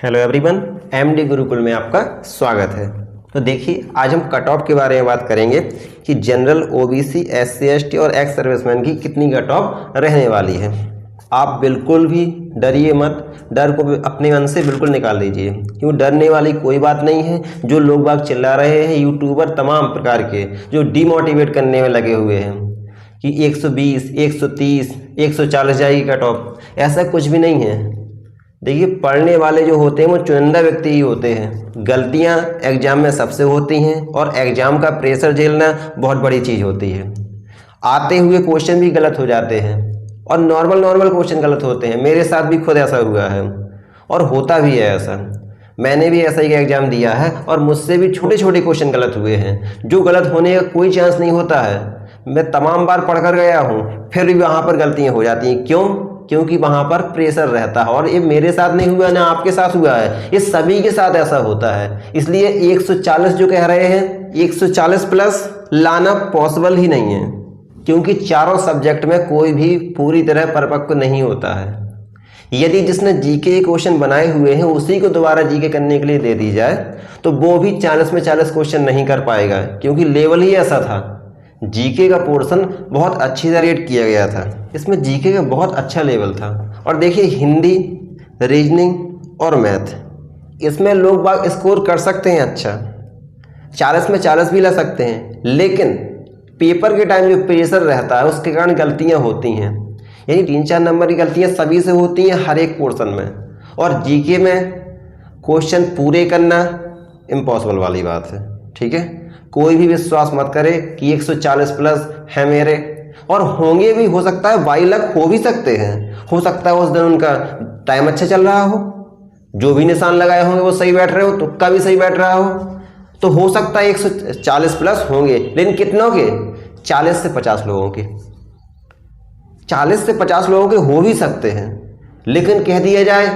Hello everyone, MD Gurukul में आपका स्वागत है। तो देखिए, आज हम कट ऑफ के बारे में बात करेंगे कि जनरल, ओबीसी, एससी, एसटी और एक्स सर्विसमैन की कितनी कट ऑफ रहने वाली है। आप बिल्कुल भी डरिए मत, डर को अपने मन से बिल्कुल निकाल दीजिए, क्यों डरने वाली कोई बात नहीं है। जो लोग बाग चिल्ला रहे हैं, यूट्यूबर तमाम प्रकार के जो डीमोटिवेट करने में लगे हुए हैं कि 120, 130, 140 जाएगी कट ऑफ, ऐसा कुछ भी नहीं है। देखिए, पढ़ने वाले जो होते हैं वो चुनिंदा व्यक्ति ही होते हैं। गलतियां एग्जाम में सबसे होती हैं और एग्जाम का प्रेशर झेलना बहुत बड़ी चीज़ होती है। आते हुए क्वेश्चन भी गलत हो जाते हैं और नॉर्मल क्वेश्चन गलत होते हैं। मेरे साथ भी खुद ऐसा हुआ है और होता भी है ऐसा। मैंने भी ऐसा ही एग्जाम दिया है और मुझसे भी छोटे छोटे क्वेश्चन गलत हुए हैं, जो गलत होने का कोई चांस नहीं होता है। मैं तमाम बार पढ़ कर गया हूँ, फिर भी वहाँ पर गलतियाँ हो जाती हैं। क्यों? क्योंकि वहाँ पर प्रेशर रहता है। और ये मेरे साथ नहीं हुआ ना आपके साथ हुआ है, ये सभी के साथ ऐसा होता है। इसलिए 140 जो कह रहे हैं, 140 प्लस लाना पॉसिबल ही नहीं है, क्योंकि चारों सब्जेक्ट में कोई भी पूरी तरह परिपक्व नहीं होता है। यदि जिसने जीके के क्वेश्चन बनाए हुए हैं उसी को दोबारा जीके करने के लिए दे दी जाए तो वो भी 40 में 40 क्वेश्चन नहीं कर पाएगा, क्योंकि लेवल ही ऐसा था। जीके का पोर्शन बहुत अच्छी तरह रेट किया गया था, इसमें जीके का बहुत अच्छा लेवल था। और देखिए, हिंदी, रीजनिंग और मैथ, इसमें लोग बाग स्कोर कर सकते हैं अच्छा, 40 में 40 भी ला सकते हैं। लेकिन पेपर के टाइम जो प्रेशर रहता है उसके कारण गलतियां होती हैं, यानी 3-4 नंबर की गलतियां सभी से होती हैं हर एक पोर्शन में। और जीके में क्वेश्चन पूरे करना इम्पॉसिबल वाली बात है। ठीक है, कोई भी विश्वास मत करे कि 140 प्लस है मेरे, और होंगे भी, हो सकता है बाई लक हो भी सकते हैं। हो सकता है उस दिन उनका टाइम अच्छा चल रहा हो, जो भी निशान लगाए होंगे वो सही बैठ रहे हो, तुक्का भी सही बैठ रहा हो, तो हो सकता है 140 प्लस होंगे। लेकिन कितनों के? 40 से 50 लोगों के। 40 से 50 लोगों के हो भी सकते हैं, लेकिन कह दिया जाए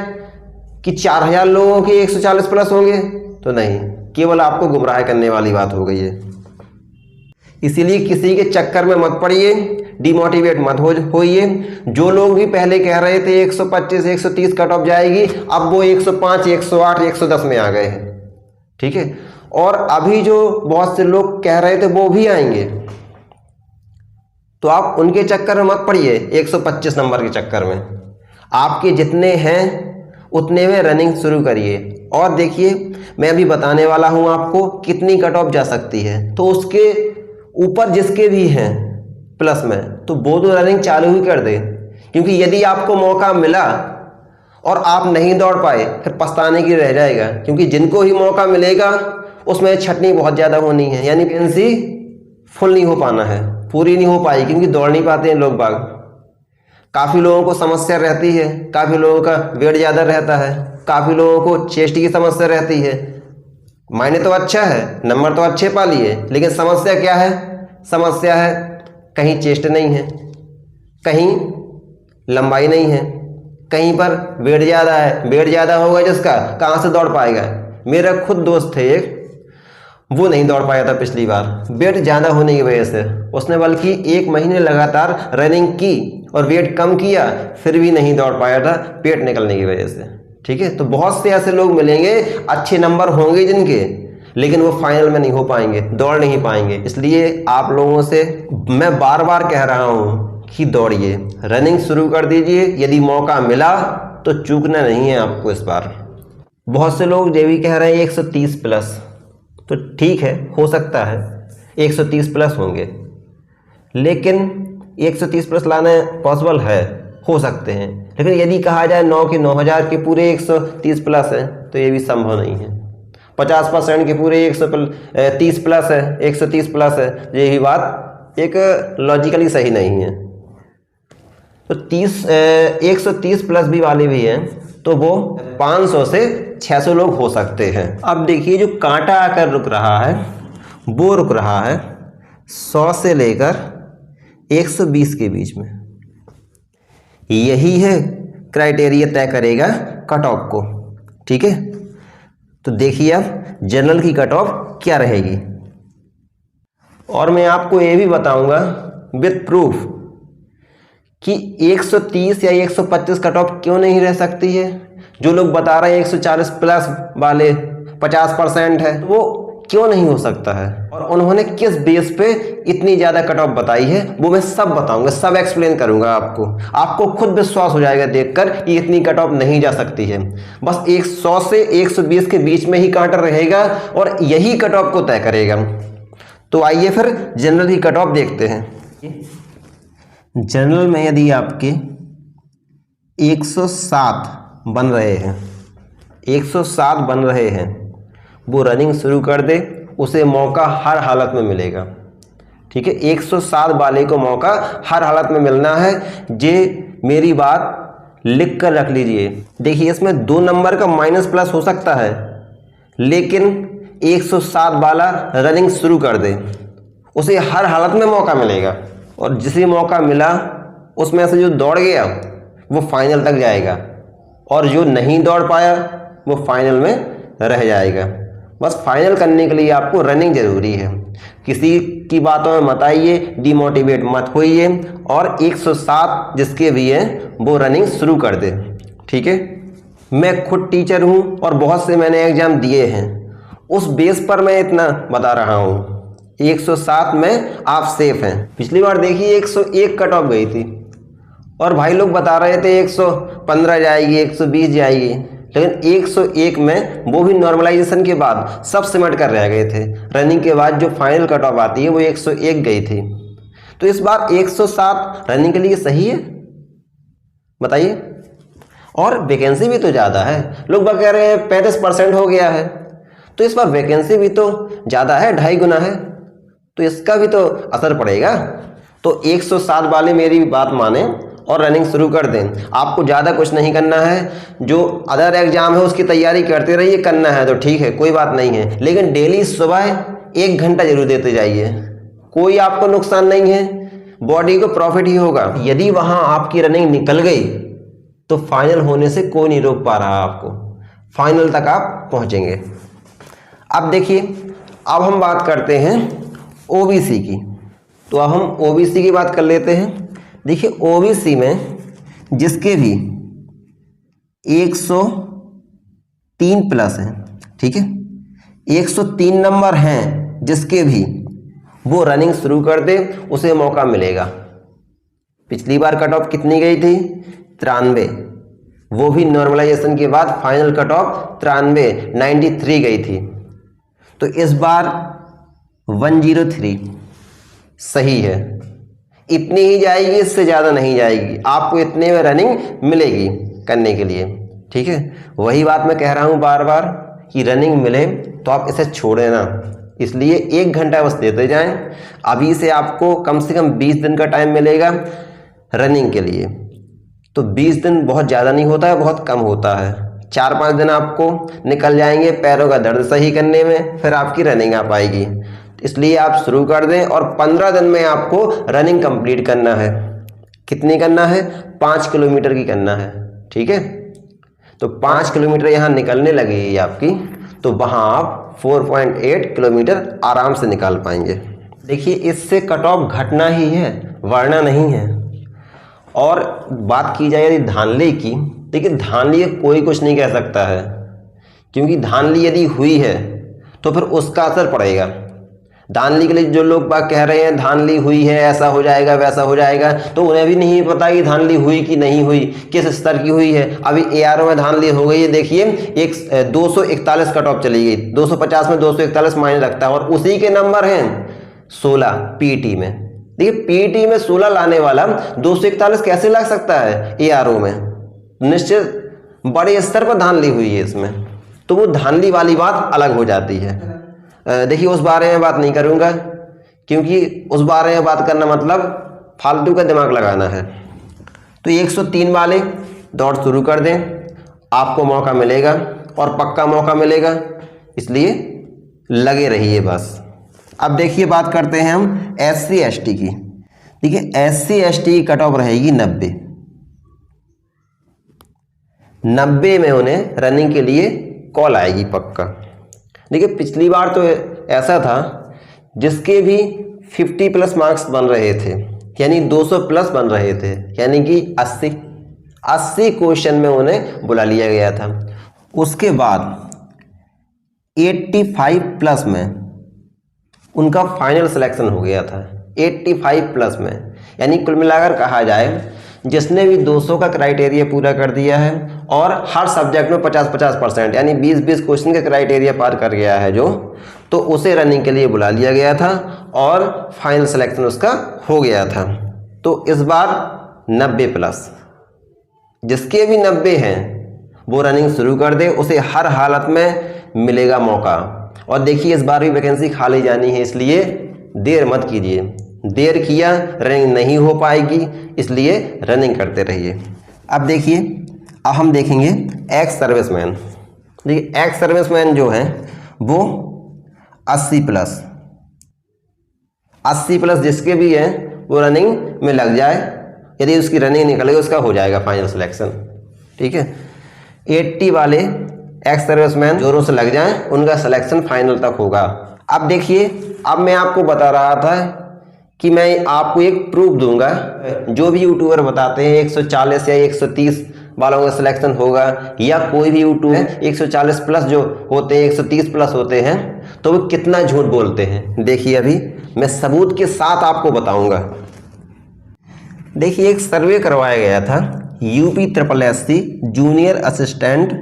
कि 4000 लोगों के 140 प्लस होंगे तो नहीं, केवल आपको गुमराह करने वाली बात हो गई है। इसीलिए किसी के चक्कर में मत पड़िए, डिमोटिवेट मत होइए। जो लोग भी पहले कह रहे थे 125, 130 कट ऑफ जाएगी, अब वो 105, 108, 110 में आ गए हैं। ठीक है, और अभी जो बहुत से लोग कह रहे थे वो भी आएंगे, तो आप उनके चक्कर में मत पड़िए। 125 नंबर के चक्कर में आपके जितने हैं उतने में रनिंग शुरू करिए। और देखिए, मैं अभी बताने वाला हूं आपको कितनी कट ऑफ जा सकती है, तो उसके ऊपर जिसके भी हैं प्लस में, तो वो तो रनिंग चालू ही कर दे। क्योंकि यदि आपको मौका मिला और आप नहीं दौड़ पाए, फिर पछताने की रह जाएगा। क्योंकि जिनको ही मौका मिलेगा उसमें छटनी बहुत ज़्यादा होनी है, यानी वैकेंसी फुल नहीं हो पाना है, पूरी नहीं हो पाई, क्योंकि दौड़ नहीं पाते हैं लोग बाग। काफ़ी लोगों को समस्या रहती है, काफ़ी लोगों का वेट ज़्यादा रहता है, काफ़ी लोगों को चेस्ट की समस्या रहती है। मायने तो अच्छा है, नंबर तो अच्छे पा लिए, लेकिन समस्या क्या है? समस्या है कहीं चेस्ट नहीं है, कहीं लंबाई नहीं है, कहीं पर वेट ज़्यादा है। वेट ज़्यादा होगा जिसका, कहाँ से दौड़ पाएगा? मेरा खुद दोस्त थे एक, वो नहीं दौड़ पाया था पिछली बार, वेट ज़्यादा होने की वजह से। उसने बल्कि 1 महीने लगातार रनिंग की और वेट कम किया, फिर भी नहीं दौड़ पाया था पेट निकलने की वजह से। ठीक है, तो बहुत से ऐसे लोग मिलेंगे, अच्छे नंबर होंगे जिनके, लेकिन वो फाइनल में नहीं हो पाएंगे, दौड़ नहीं पाएंगे। इसलिए आप लोगों से मैं बार बार कह रहा हूँ कि दौड़िए, रनिंग शुरू कर दीजिए। यदि मौका मिला तो चूकना नहीं है आपको इस बार। बहुत से लोग ये भी कह रहे हैं 130 प्लस, तो ठीक है, हो सकता है 130 प्लस होंगे, लेकिन 130 प्लस लाना पॉसिबल है, हो सकते हैं। लेकिन यदि कहा जाए 9 के 9000 के पूरे 130 प्लस है, तो ये भी संभव नहीं है। 50% के पूरे 130 प्लस है, 130 प्लस है, यही बात एक लॉजिकली सही नहीं है। तो 130 प्लस भी वाले भी हैं, तो वो 500 से 600 लोग हो सकते हैं। अब देखिए, जो कांटा आकर रुक रहा है वो रुक रहा है 100 से लेकर 120 के बीच में। यही है क्राइटेरिया तय करेगा कट ऑफ को। ठीक है, तो देखिए अब जनरल की कट ऑफ क्या रहेगी। और मैं आपको ये भी बताऊंगा विद प्रूफ कि 130 या 125 कट ऑफ क्यों नहीं रह सकती है। जो लोग बता रहे हैं 140 प्लस वाले 50% है, वो क्यों नहीं हो सकता है, और उन्होंने किस बेस पे इतनी ज़्यादा कट ऑफ बताई है, वो मैं सब बताऊंगा, सब एक्सप्लेन करूंगा आपको खुद विश्वास हो जाएगा देखकर कि इतनी कट ऑफ नहीं जा सकती है। बस 100 से 120 के बीच में ही काउंटर रहेगा और यही कट ऑफ को तय करेगा। तो आइए फिर जनरल ही कट ऑफ देखते हैं। जनरल में यदि आपके 107 बन रहे हैं, 107 बन रहे हैं, वो रनिंग शुरू कर दे, उसे मौका हर हालत में मिलेगा। ठीक है, 107 वाले को मौका हर हालत में मिलना है। जे मेरी बात लिख कर रख लीजिए। देखिए इसमें 2 नंबर का माइनस प्लस हो सकता है, लेकिन 107 वाला रनिंग शुरू कर दे, उसे हर हालत में मौका मिलेगा, और जिसे मौका मिला उसमें से जो दौड़ गया वो फाइनल तक जाएगा, और जो नहीं दौड़ पाया वो फाइनल में रह जाएगा। बस फाइनल करने के लिए आपको रनिंग जरूरी है। किसी की बातों में मत आइए, डिमोटिवेट मत होइए, और 107 जिसके भी हैं वो रनिंग शुरू कर दे। ठीक है, मैं खुद टीचर हूं और बहुत से मैंने एग्जाम दिए हैं, उस बेस पर मैं इतना बता रहा हूं। 107 में आप सेफ हैं। पिछली बार देखिए 101 कट ऑफ गई थी और भाई लोग बता रहे थे 115 जाएगी, 120 जाएगी, लेकिन 101 में वो भी नॉर्मलाइजेशन के बाद सब सिमट कर रह गए थे। रनिंग के बाद जो फाइनल कट ऑफ आती है वो 101 गई थी। तो इस बार 107 रनिंग के लिए सही है, बताइए। और वैकेंसी भी तो ज़्यादा है, लोग कह रहे हैं 35% हो गया है, तो इस बार वैकेंसी भी तो ज़्यादा है, 2.5 गुना है, तो इसका भी तो असर पड़ेगा। तो 107 वाले मेरी बात माने और रनिंग शुरू कर दें। आपको ज़्यादा कुछ नहीं करना है, जो अदर एग्जाम है उसकी तैयारी करते रहिए, करना है तो ठीक है, कोई बात नहीं है, लेकिन डेली सुबह 1 घंटा जरूर देते जाइए। कोई आपको नुकसान नहीं है, बॉडी को प्रॉफिट ही होगा। यदि वहाँ आपकी रनिंग निकल गई तो फाइनल होने से कोई नहीं रोक पा रहा आपको, फाइनल तक आप पहुँचेंगे। अब देखिए, अब हम बात करते हैं ओबीसी की। तो अब हम ओबीसी की बात कर लेते हैं। देखिए ओबीसी में जिसके भी 103 प्लस है, ठीक है, 103 नंबर हैं जिसके भी, वो रनिंग शुरू कर दे, उसे मौका मिलेगा। पिछली बार कट ऑफ कितनी गई थी? 93, वो भी नॉर्मलाइजेशन के बाद फाइनल कट ऑफ 93 गई थी। तो इस बार 103 सही है, इतनी ही जाएगी, इससे ज़्यादा नहीं जाएगी, आपको इतने में रनिंग मिलेगी करने के लिए। ठीक है, वही बात मैं कह रहा हूँ बार बार कि रनिंग मिले तो आप इसे छोड़ें ना, इसलिए 1 घंटा बस देते जाएं। अभी से आपको कम से कम 20 दिन का टाइम मिलेगा रनिंग के लिए। तो 20 दिन बहुत ज़्यादा नहीं होता है, बहुत कम होता है। 4-5 दिन आपको निकल जाएंगे पैरों का दर्द सही करने में, फिर आपकी रनिंग आ पाएगी। इसलिए आप शुरू कर दें और 15 दिन में आपको रनिंग कंप्लीट करना है। कितनी करना है? 5 किलोमीटर की करना है। ठीक है, तो 5 किलोमीटर यहाँ निकलने लगेगी आपकी, तो वहाँ आप 4.8 किलोमीटर आराम से निकाल पाएंगे। देखिए इससे कट ऑफ घटना ही है, वरना नहीं है। और बात की जाए यदि धांधली की, देखिए धांधली कोई कुछ नहीं कह सकता है, क्योंकि धांधली यदि हुई है तो फिर उसका असर पड़ेगा। धांधली के लिए जो लोग बात कह रहे हैं धांधली हुई है, ऐसा हो जाएगा वैसा हो जाएगा, तो उन्हें भी नहीं पता कि धांधली हुई कि नहीं हुई, किस स्तर की हुई है। अभी एआरओ में धांधली हो गई है, देखिए 241 कट ऑफ चली गई, 250 में 241 मायने रखता है, और उसी के नंबर हैं 16 पीटी में। देखिए पीटी में 16 लाने वाला 241 कैसे लग सकता है एआरओ में? निश्चित बड़े स्तर पर धांधली हुई है इसमें, तो वो धांधली वाली बात अलग हो जाती है। देखिए उस बारे में बात नहीं करूंगा, क्योंकि उस बारे में बात करना मतलब फालतू का दिमाग लगाना है। तो 103 वाले दौड़ शुरू कर दें, आपको मौका मिलेगा और पक्का मौका मिलेगा, इसलिए लगे रहिए बस। अब देखिए बात करते हैं हम SC ST की। देखिए SC ST की कट ऑफ रहेगी 90 में उन्हें रनिंग के लिए कॉल आएगी पक्का। देखिए पिछली बार तो ऐसा था जिसके भी 50 प्लस मार्क्स बन रहे थे, यानी 200 प्लस बन रहे थे, यानी कि 80 क्वेश्चन में उन्हें बुला लिया गया था। उसके बाद 85 प्लस में उनका फाइनल सिलेक्शन हो गया था। 85 प्लस में, यानी कुल मिलाकर कहा जाए जिसने भी 200 का क्राइटेरिया पूरा कर दिया है और हर सब्जेक्ट में 50-50% यानी 20-20 क्वेश्चन का क्राइटेरिया पार कर गया है जो, तो उसे रनिंग के लिए बुला लिया गया था और फाइनल सिलेक्शन उसका हो गया था। तो इस बार 90 प्लस, जिसके भी 90 हैं वो रनिंग शुरू कर दे, उसे हर हालत में मिलेगा मौका। और देखिए इस बार भी वैकेंसी खाली जानी है, इसलिए देर मत कीजिए। देर किया रनिंग नहीं हो पाएगी, इसलिए रनिंग करते रहिए। अब देखिए, अब हम देखेंगे एक्स सर्विसमैन। देखिए एक्स सर्विसमैन जो है वो 80 प्लस जिसके भी हैं वो रनिंग में लग जाए। यदि उसकी रनिंग निकल गई उसका हो जाएगा फाइनल सिलेक्शन। ठीक है, 80 वाले एक्स सर्विसमैन जोरों से लग जाएं, उनका सिलेक्शन फाइनल तक होगा। अब देखिए, अब मैं आपको बता रहा था कि मैं आपको एक प्रूफ दूंगा। जो भी यूट्यूबर बताते हैं 140 या 130 वालों का सिलेक्शन होगा, या कोई भी यूट्यूबर 140 प्लस जो होते हैं 130 प्लस होते हैं, तो वो कितना झूठ बोलते हैं। देखिए अभी मैं सबूत के साथ आपको बताऊंगा। देखिए एक सर्वे करवाया गया था UP SSSC junior assistant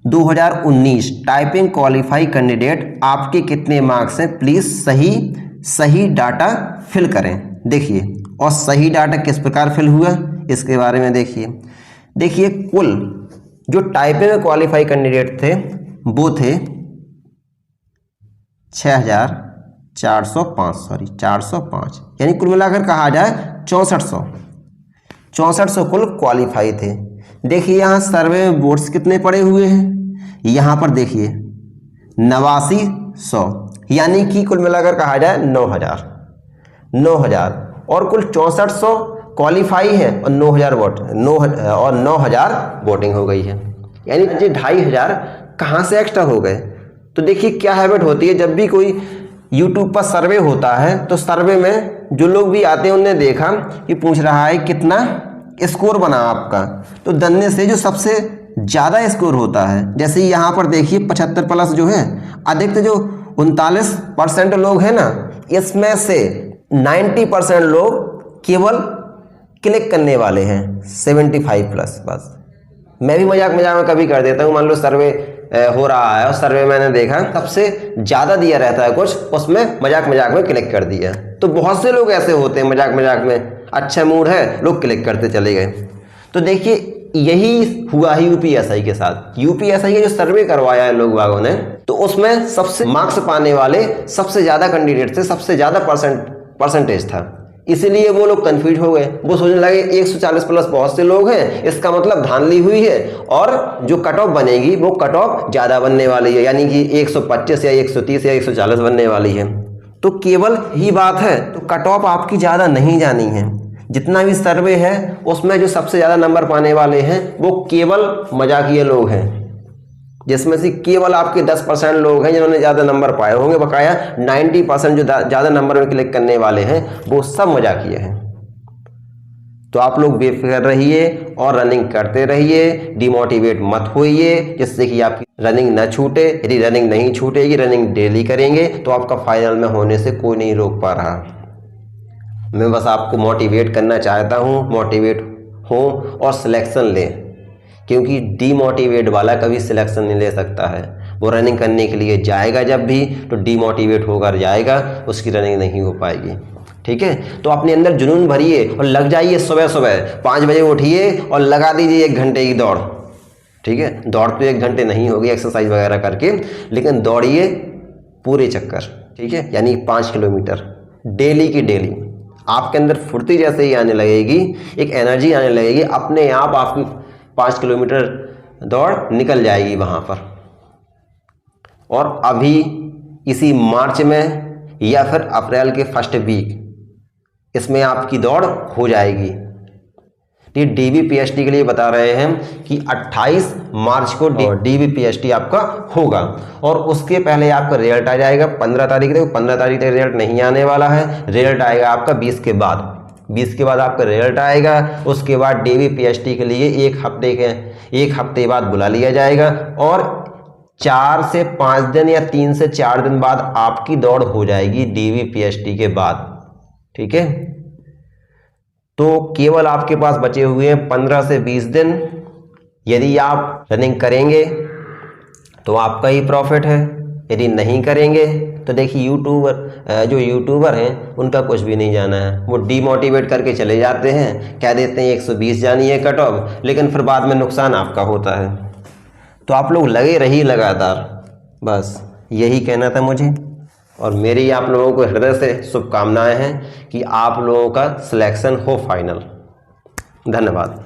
2019 typing qualify candidate, आपके कितने मार्क्स हैं, प्लीज सही डाटा फिल करें। देखिए, और सही डाटा किस प्रकार फिल हुआ इसके बारे में देखिए कुल जो टाइपिंग में क्वालिफाई कैंडिडेट थे वो थे 405, यानी कुल मिलाकर कहा जाए 6400 कुल क्वालिफाई थे। देखिए यहाँ सर्वे में बोर्ड्स कितने पड़े हुए हैं, यहाँ पर देखिए 8900, यानी कि कुल मिलाकर कहा जाए 9000 और कुल 6400 क्वालिफाई है और 9000 वोटिंग हो गई है, यानी 2500 कहाँ से एक्स्ट्रा हो गए। तो देखिए क्या हैबिट होती है, जब भी कोई यूट्यूब पर सर्वे होता है तो सर्वे में जो लोग भी आते हैं उन्होंने देखा कि पूछ रहा है कितना स्कोर बना आपका, तो दन्ने से जो सबसे ज़्यादा स्कोर होता है, जैसे यहाँ पर देखिए 75 प्लस जो है, अधिकतर जो 39% लोग हैं ना, इसमें से 90% लोग केवल क्लिक करने वाले हैं 75 प्लस। बस मैं भी मजाक में कभी कर देता हूँ, मान लो सर्वे हो रहा है और सर्वे मैंने देखा सबसे ज़्यादा दिया रहता है कुछ, उसमें मजाक में क्लिक कर दिया। तो बहुत से लोग ऐसे होते हैं मजाक में, अच्छा मूड है लोग क्लिक करते चले गए। तो देखिए यही हुआ है यूपीएसआई के साथ। यूपीएसआई का जो सर्वे करवाया है लोग बागों ने, तो उसमें सबसे मार्क्स पाने वाले सबसे ज़्यादा कैंडिडेट थे, सबसे ज़्यादा परसेंटेज था, इसीलिए वो लोग कंफ्यूज हो गए। वो सोचने लगे 140 प्लस बहुत से लोग हैं, इसका मतलब धांधली हुई है और जो कट ऑफ बनेगी वो कट ऑफ ज़्यादा बनने वाली है, यानी कि 125 या 130 या 140 बनने वाली है। तो केवल ही बात है, तो कट ऑफ आपकी ज़्यादा नहीं जानी है। जितना भी सर्वे है उसमें जो सबसे ज़्यादा नंबर पाने वाले हैं वो केवल मजाकिये लोग हैं, जिसमें से केवल आपके 10% लोग हैं जिन्होंने ज़्यादा नंबर पाए होंगे। बकाया 90% जो ज़्यादा नंबर में क्लिक करने वाले हैं वो सब मजाकिये हैं। तो आप लोग बेफिक्र रहिए और रनिंग करते रहिए, डिमोटिवेट मत होइए, जिससे कि आपकी रनिंग न छूटे। यदि रनिंग नहीं छूटेगी, रनिंग डेली करेंगे, तो आपका फाइनल में होने से कोई नहीं रोक पा रहा। मैं बस आपको मोटिवेट करना चाहता हूँ, मोटिवेट हो और सिलेक्शन लें, क्योंकि डीमोटिवेट वाला कभी सिलेक्शन नहीं ले सकता है। वो रनिंग करने के लिए जाएगा जब भी, तो डीमोटिवेट होकर जाएगा, उसकी रनिंग नहीं हो पाएगी। ठीक है, तो अपने अंदर जुनून भरिए और लग जाइए। सुबह 5 बजे उठिए और लगा दीजिए 1 घंटे की दौड़। ठीक है, दौड़ तो 1 घंटे नहीं होगी एक्सरसाइज वगैरह करके, लेकिन दौड़िए पूरे चक्कर। ठीक है, यानी 5 किलोमीटर डेली की डेली। आपके अंदर फुर्ती जैसे ही आने लगेगी, एक एनर्जी आने लगेगी, अपने आप आपकी 5 किलोमीटर दौड़ निकल जाएगी वहाँ पर। और अभी इसी मार्च में या फिर अप्रैल के फर्स्ट वीक इसमें आपकी दौड़ हो जाएगी। ये DBPST के लिए बता रहे हैं कि 28 मार्च को DBPST आपका होगा और उसके पहले आपका रिजल्ट आ जाएगा 15 तारीख तक। 15 तारीख तक रिजल्ट नहीं आने वाला है, रिजल्ट आएगा आपका 20 के बाद। 20 के बाद आपका रिजल्ट आएगा, उसके बाद DVPST के लिए एक हफ्ते बाद बुला लिया जाएगा और 4 से 5 दिन या 3 से 4 दिन बाद आपकी दौड़ हो जाएगी DVPST के बाद। ठीक है, तो केवल आपके पास बचे हुए हैं 15 से 20 दिन। यदि आप रनिंग करेंगे तो आपका ही प्रॉफिट है, यदि नहीं करेंगे तो देखिए जो यूट्यूबर हैं उनका कुछ भी नहीं जाना है। वो डीमोटिवेट करके चले जाते हैं, कह देते हैं 120 जानी है कट ऑफ, लेकिन फिर बाद में नुकसान आपका होता है। तो आप लोग लगे रहिए लगातार, बस यही कहना था मुझे। और मेरी आप लोगों को हृदय से शुभकामनाएं हैं कि आप लोगों का सिलेक्शन हो फाइनल। धन्यवाद।